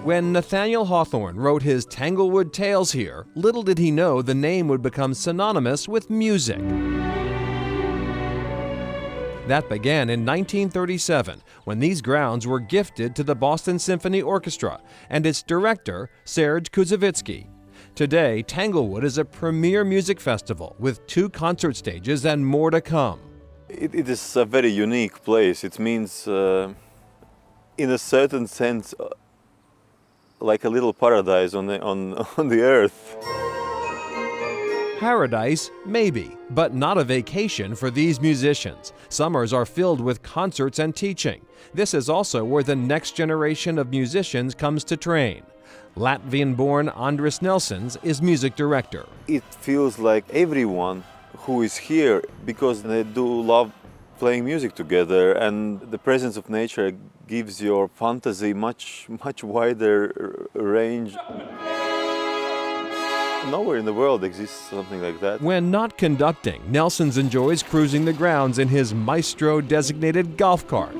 When Nathaniel Hawthorne wrote his Tanglewood Tales here, little did he know the name would become synonymous with music. That began in 1937, when these grounds were gifted to the Boston Symphony Orchestra and its director, Serge Kouzavitsky. Today, Tanglewood is a premier music festival with 2 concert stages and more to come. It is a very unique place. It means, in a certain sense, like a little paradise on the earth. Paradise, maybe, but not a vacation for these musicians. Summers are filled with concerts and teaching. This is also where the next generation of musicians comes to train. Latvian-born Andris Nelsons is music director. It feels like everyone who is here, because they do love playing music together, and the presence of nature gives your fantasy much wider range. Nowhere in the world exists something like that. When not conducting, Nelsons enjoys cruising the grounds in his Maestro-designated golf cart.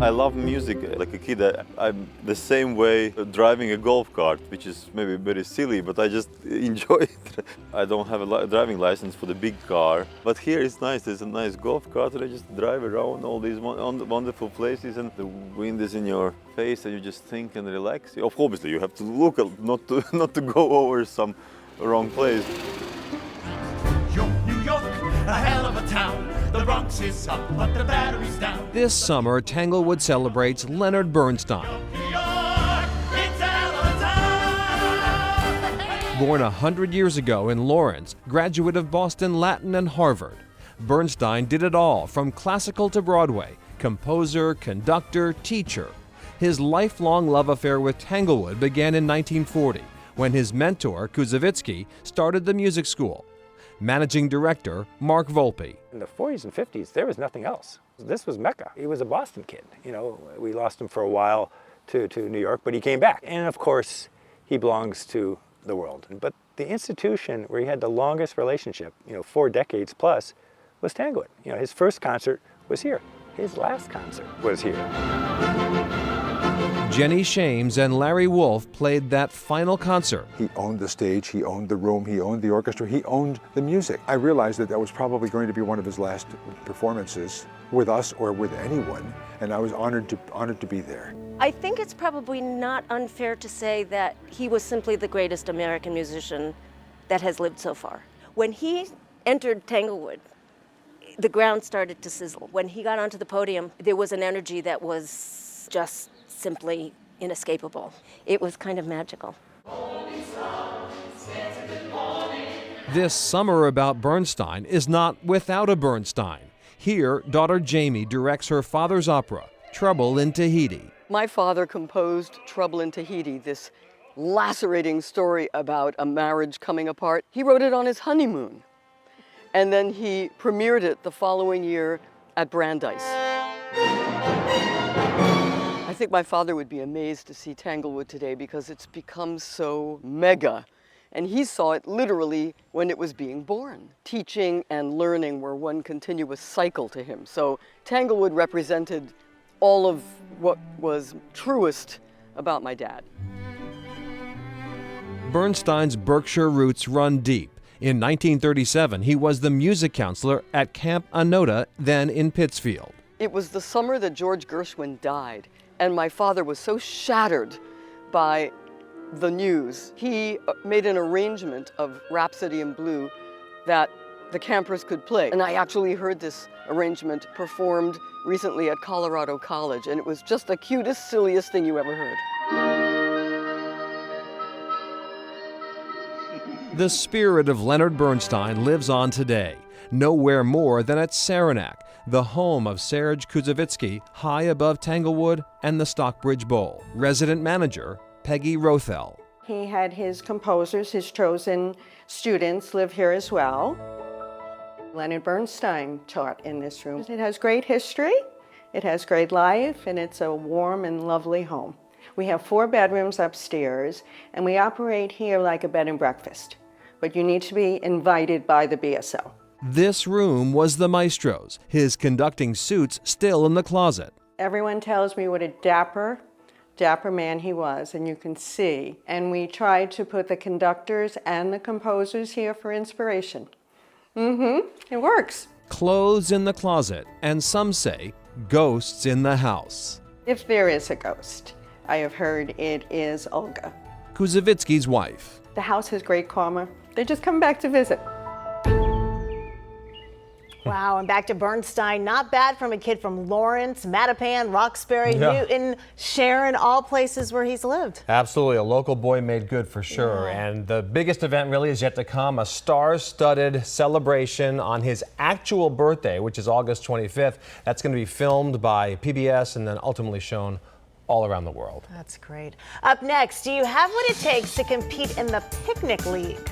I love music. Like a kid, I'm the same way driving a golf cart, which is maybe very silly, but I just enjoy it. I don't have a driving license for the big car, but here it's nice. There's a nice golf cart, and I just drive around all these wonderful places, and the wind is in your face, and you just think and relax. Obviously, you have to look not to go over some wrong place. New York, a hell of a town. The Bronx is up, but the battery's down. This summer, Tanglewood celebrates Leonard Bernstein. New York, it's a hell of a town. Born 100 years ago in Lawrence, graduate of Boston Latin and Harvard, Bernstein did it all from classical to Broadway, composer, conductor, teacher. His lifelong love affair with Tanglewood began in 1940, when his mentor, Kouzavitsky, started the music school. Managing Director Mark Volpe. In the 40s and 50s, there was nothing else. This was Mecca. He was a Boston kid. You know, we lost him for a while to New York, but he came back. And of course, he belongs to the world. But the institution where he had the longest relationship, 4 decades plus, was Tanglewood. His first concert was here. His last concert was here. Jenny Shames and Larry Wolf played that final concert. He owned the stage, he owned the room, he owned the orchestra, he owned the music. I realized that was probably going to be one of his last performances with us or with anyone, and I was honored to be there. I think it's probably not unfair to say that he was simply the greatest American musician that has lived so far. When he entered Tanglewood, the ground started to sizzle. When he got onto the podium, there was an energy that was just simply inescapable. It was kind of magical. This Summer About Bernstein is not without a Bernstein. Here, daughter Jamie directs her father's opera, Trouble in Tahiti. My father composed Trouble in Tahiti, this lacerating story about a marriage coming apart. He wrote it on his honeymoon, and then he premiered it the following year at Brandeis. I think my father would be amazed to see Tanglewood today because it's become so mega. And he saw it literally when it was being born. Teaching and learning were one continuous cycle to him. So Tanglewood represented all of what was truest about my dad. Bernstein's Berkshire roots run deep. In 1937, he was the music counselor at Camp Anota, then in Pittsfield. It was the summer that George Gershwin died, and my father was so shattered by the news. He made an arrangement of Rhapsody in Blue that the campers could play. And I actually heard this arrangement performed recently at Colorado College, and it was just the cutest, silliest thing you ever heard. The spirit of Leonard Bernstein lives on today, nowhere more than at Saranac, the home of Serge Kouzavitsky, high above Tanglewood and the Stockbridge Bowl. Resident manager, Peggy Rothell. He had his composers, his chosen students live here as well. Leonard Bernstein taught in this room. It has great history, it has great life, and it's a warm and lovely home. We have 4 bedrooms upstairs, and we operate here like a bed and breakfast, but you need to be invited by the BSO. This room was the maestro's, his conducting suits still in the closet. Everyone tells me what a dapper dapper man he was, and you can see. And we tried to put the conductors and the composers here for inspiration. It works. Clothes in the closet, and some say ghosts in the house. If there is a ghost, I have heard it is Olga. Kuzovitsky's wife. The house has great karma. They just come back to visit. Wow, and back to Bernstein. Not bad from a kid from Lawrence, Mattapan, Roxbury, Newton, Sharon, all places where he's lived. Absolutely, a local boy made good for sure. And the biggest event really is yet to come, a star-studded celebration on his actual birthday, which is August 25th. That's going to be filmed by PBS and then ultimately shown all around the world. That's great. Up next, do you have what it takes to compete in the Picnic League?